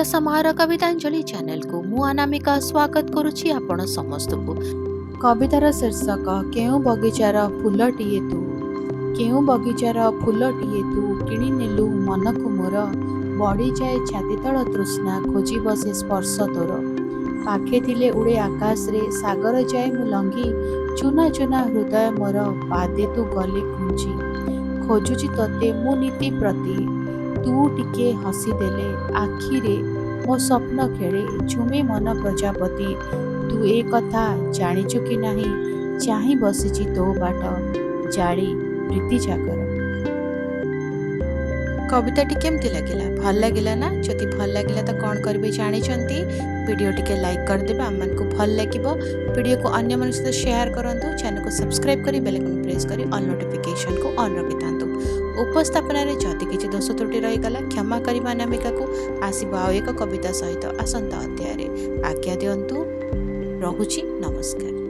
समाहार कवितांजलि channel को मु अनामिका स्वागत करुछि आपण समस्त को। कवितार शीर्षक केउ बगीचार फूलटिए तू। केउ बगीचार फूलटिए तू किणी नेलु मनकु मोर। बड़ी जाए छाती तल तृष्णा खोजी बसे स्पर्श तोर। पाखे थिले उड़े आकाश रे सागर जाए मु लंघी। चुना चुना हृदय मोर पादे तू गले घुंची। खोजुची तोते मु नीति प्रति तू टिके हसी देले आखिरे मो स्वप्न खेले झुमे मन प्रजापति। तू ए कथा जानिचु कि नहीं चाही बसिची तो बाट जाड़ी प्रीति जागर। कविताटी केमती लगिला भल लगिला ना। जदि भल लगिला तो कौन करेंगे जानी वीडियो टिके लाइक करदेवे आम को भल लगे। वीडियो को अन्य मन सहित शेयर करूँ। चैनल को सब्सक्राइब करी बेल आइकन प्रेस करी ऑल नोटिफिकेशन को ऑन रखि था। उपस्थापन जदि किसी दोष त्रुटि रहीगला क्षमा करी अनामिका को। आसब आउ एक कविता सहित आसंता अध्याय आज्ञा दिंतु। रहुछि नमस्कार।